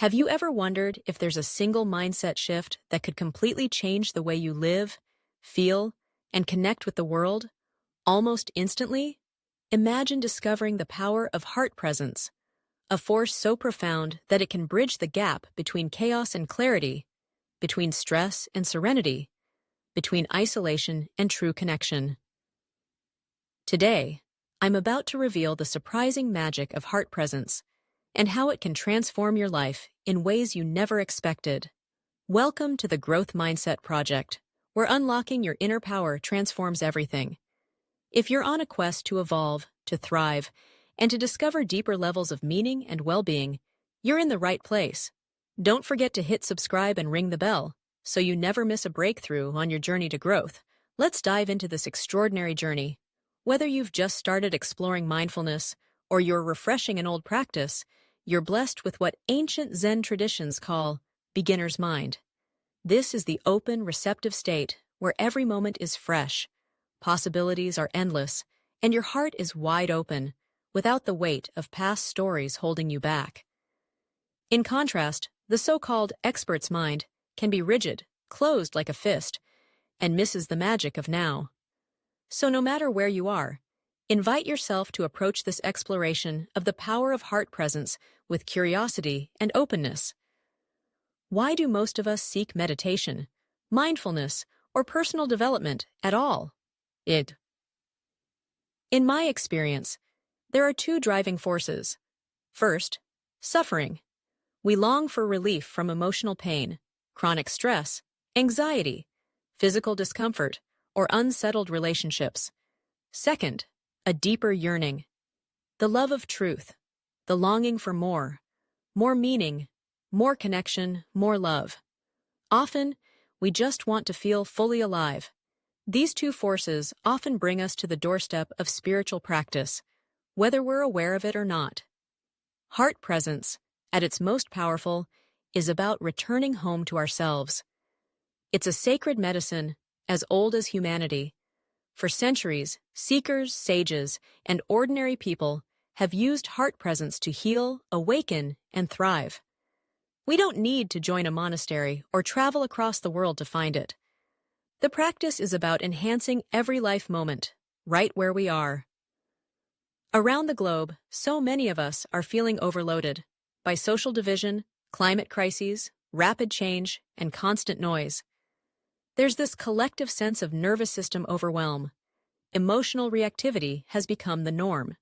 Have you ever wondered if there's a single mindset shift that could completely change the way you live, feel, and connect with the world, almost instantly? Imagine discovering the power of heart presence, a force so profound that it can bridge the gap between chaos and clarity, between stress and serenity, between isolation and true connection. Today, I'm about to reveal the surprising magic of heart presence and how it can transform your life in ways you never expected. Welcome to the Growth Mindset Project, where unlocking your inner power transforms everything. If you're on a quest to evolve, to thrive, and to discover deeper levels of meaning and well-being, you're in the right place. Don't forget to hit subscribe and ring the bell so you never miss a breakthrough on your journey to growth. Let's dive into this extraordinary journey. Whether you've just started exploring mindfulness or you're refreshing an old practice, you're blessed with what ancient Zen traditions call beginner's mind. This is the open, receptive state where every moment is fresh, possibilities are endless, and your heart is wide open, without the weight of past stories holding you back. In contrast, the so-called expert's mind can be rigid, closed like a fist, and misses the magic of now. So no matter where you are, invite yourself to approach this exploration of the power of heart presence with curiosity and openness. Why do most of us seek meditation, mindfulness, or personal development at all? In my experience, there are two driving forces. First, suffering. We long for relief from emotional pain, chronic stress, anxiety, physical discomfort, or unsettled relationships. Second, a deeper yearning. The love of truth, the longing for more meaning, more connection, more love. Often, we just want to feel fully alive. These two forces often bring us to the doorstep of spiritual practice, whether we're aware of it or not. Heart presence, at its most powerful, is about returning home to ourselves. It's a sacred medicine as old as humanity. For centuries, seekers, sages, and ordinary people have used heart presence to heal, awaken, and thrive. We don't need to join a monastery or travel across the world to find it. The practice is about enhancing every life moment, right where we are. Around the globe, so many of us are feeling overloaded by social division, climate crises, rapid change, and constant noise. There's this collective sense of nervous system overwhelm. Emotional reactivity has become the norm.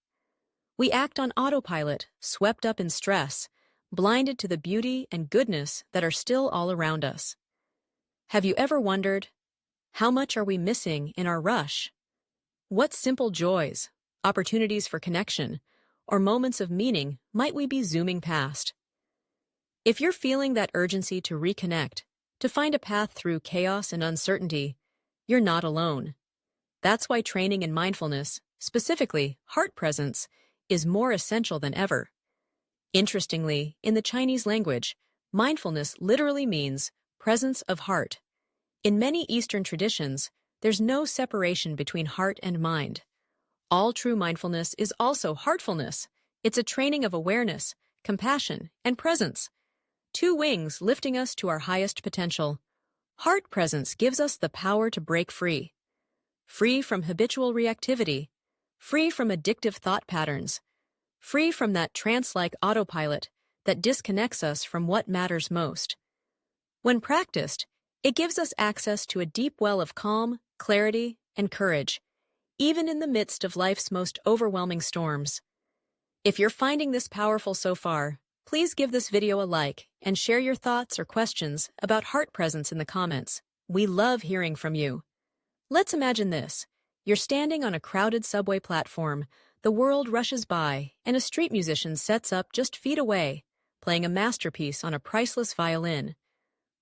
We act on autopilot, swept up in stress, blinded to the beauty and goodness that are still all around us. Have you ever wondered, how much are we missing in our rush? What simple joys, opportunities for connection, or moments of meaning might we be zooming past? If you're feeling that urgency to reconnect, to find a path through chaos and uncertainty, you're not alone. That's why training in mindfulness, specifically heart presence, is more essential than ever. Interestingly, in the Chinese language, mindfulness literally means presence of heart. In many Eastern traditions, there's no separation between heart and mind. All true mindfulness is also heartfulness. It's a training of awareness, compassion, and presence. Two wings lifting us to our highest potential. Heart presence gives us the power to break free. Free from habitual reactivity. Free from addictive thought patterns. Free from that trance-like autopilot that disconnects us from what matters most. When practiced, it gives us access to a deep well of calm, clarity, and courage, even in the midst of life's most overwhelming storms. If you're finding this powerful so far, please give this video a like and share your thoughts or questions about heart presence in the comments. We love hearing from you. Let's imagine this. You're standing on a crowded subway platform, the world rushes by, and a street musician sets up just feet away, playing a masterpiece on a priceless violin.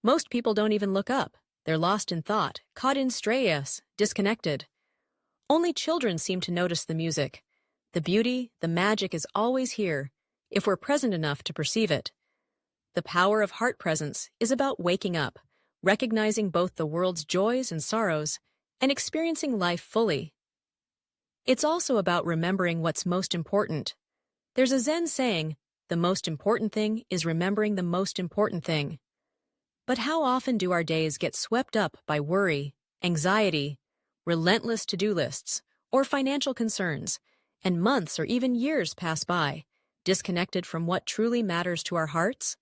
Most people don't even look up. They're lost in thought, caught in stress, disconnected. Only children seem to notice the music. The beauty, the magic is always here, if we're present enough to perceive it. The power of heart presence is about waking up, recognizing both the world's joys and sorrows, and experiencing life fully. It's also about remembering what's most important. There's a Zen saying, the most important thing is remembering the most important thing. But how often do our days get swept up by worry, anxiety, relentless to-do lists, or financial concerns, and months or even years pass by, disconnected from what truly matters to our hearts?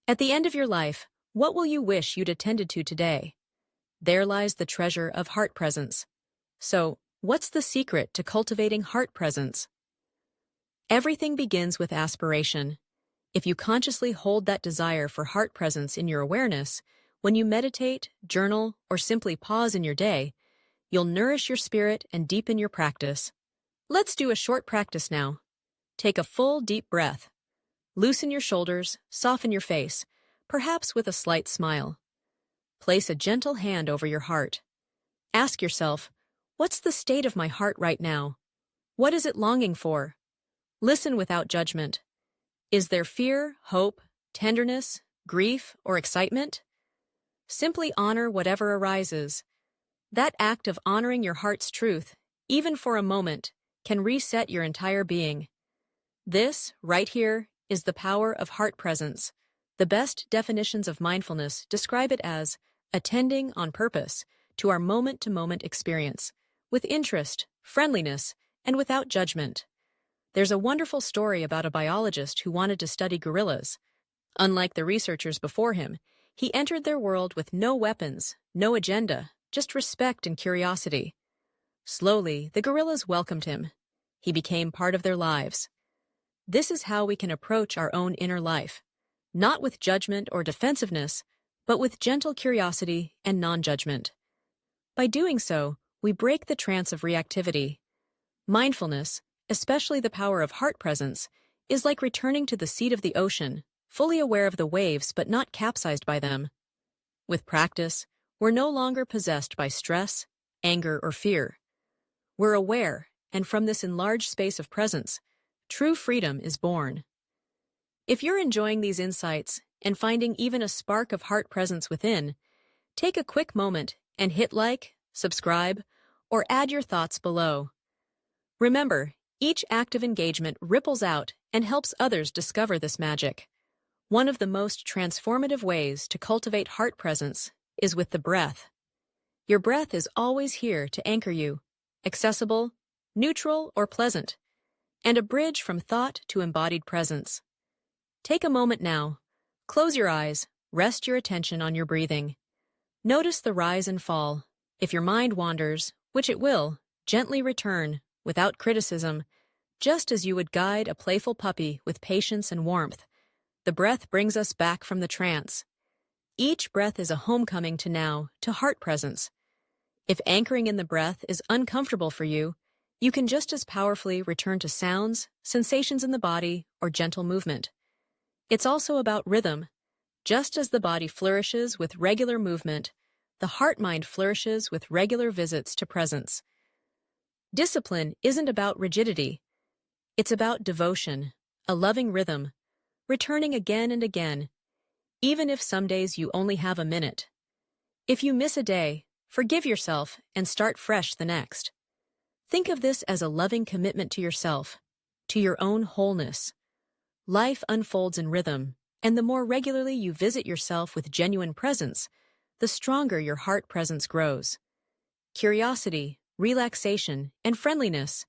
At the end of your life, what will you wish you'd attended to today? There lies the treasure of heart presence. So, what's the secret to cultivating heart presence? Everything begins with aspiration. If you consciously hold that desire for heart presence in your awareness, when you meditate, journal, or simply pause in your day, you'll nourish your spirit and deepen your practice. Let's do a short practice now. Take a full, deep breath. Loosen your shoulders, soften your face, perhaps with a slight smile. Place a gentle hand over your heart. Ask yourself, what's the state of my heart right now? What is it longing for? Listen without judgment. Is there fear, hope, tenderness, grief, or excitement? Simply honor whatever arises. That act of honoring your heart's truth, even for a moment, can reset your entire being. This, right here, is the power of heart presence. The best definitions of mindfulness describe it as attending on purpose to our moment-to-moment experience, with interest, friendliness, and without judgment. There's a wonderful story about a biologist who wanted to study gorillas. Unlike the researchers before him, he entered their world with no weapons, no agenda, just respect and curiosity. Slowly, the gorillas welcomed him. He became part of their lives. This is how we can approach our own inner life, not with judgment or defensiveness, but with gentle curiosity and non-judgment. By doing so, we break the trance of reactivity. Mindfulness, especially the power of heart presence, is like returning to the seat of the ocean, fully aware of the waves but not capsized by them. With practice, we're no longer possessed by stress, anger, or fear. We're aware, and from this enlarged space of presence, true freedom is born. If you're enjoying these insights and finding even a spark of heart presence within, take a quick moment and hit like, subscribe, or add your thoughts below. Remember, each act of engagement ripples out and helps others discover this magic. One of the most transformative ways to cultivate heart presence is with the breath. Your breath is always here to anchor you, accessible, neutral, or pleasant, and a bridge from thought to embodied presence. Take a moment now. Close your eyes, rest your attention on your breathing. Notice the rise and fall. If your mind wanders, which it will, gently return, without criticism, just as you would guide a playful puppy with patience and warmth. The breath brings us back from the trance. Each breath is a homecoming to now, to heart presence. If anchoring in the breath is uncomfortable for you, you can just as powerfully return to sounds, sensations in the body, or gentle movement. It's also about rhythm. Just as the body flourishes with regular movement, the heart-mind flourishes with regular visits to presence. Discipline isn't about rigidity. It's about devotion, a loving rhythm, returning again and again, even if some days you only have a minute. If you miss a day, forgive yourself and start fresh the next. Think of this as a loving commitment to yourself, to your own wholeness. Life unfolds in rhythm, and the more regularly you visit yourself with genuine presence, the stronger your heart presence grows. Curiosity, relaxation, and friendliness.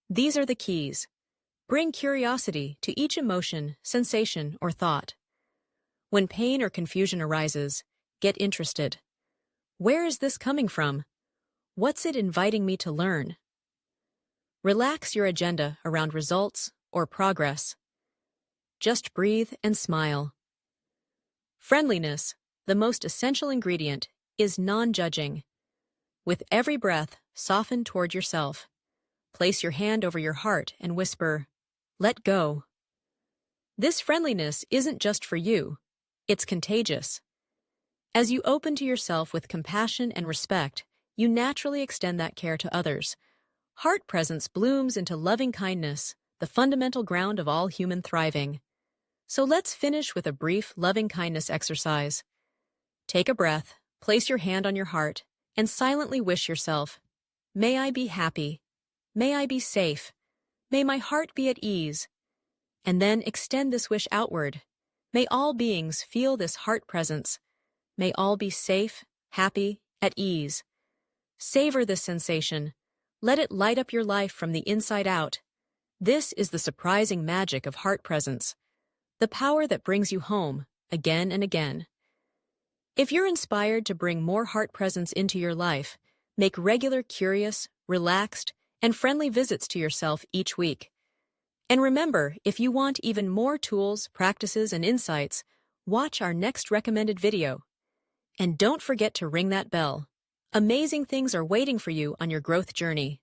These are the keys. Bring curiosity to each emotion, sensation, or thought. When pain or confusion arises, get interested. Where is this coming from? What's it inviting me to learn? Relax your agenda around results or progress. Just breathe and smile. Friendliness, the most essential ingredient, is non-judging. With every breath, soften toward yourself. Place your hand over your heart and whisper, "Let go." This friendliness isn't just for you, it's contagious. As you open to yourself with compassion and respect, you naturally extend that care to others. Heart presence blooms into loving kindness, the fundamental ground of all human thriving. So let's finish with a brief loving kindness exercise. Take a breath, place your hand on your heart, and silently wish yourself, "May I be happy. May I be safe. May my heart be at ease." and then extend this wish outward. May all beings feel this heart presence. May all be safe, happy, at ease. Savor this sensation. Let it light up your life from the inside out. This is the surprising magic of heart presence, the power that brings you home, again and again. If you're inspired to bring more heart presence into your life, make regular curious, relaxed, and friendly visits to yourself each week. And remember, if you want even more tools, practices, and insights, watch our next recommended video. And don't forget to ring that bell. Amazing things are waiting for you on your growth journey.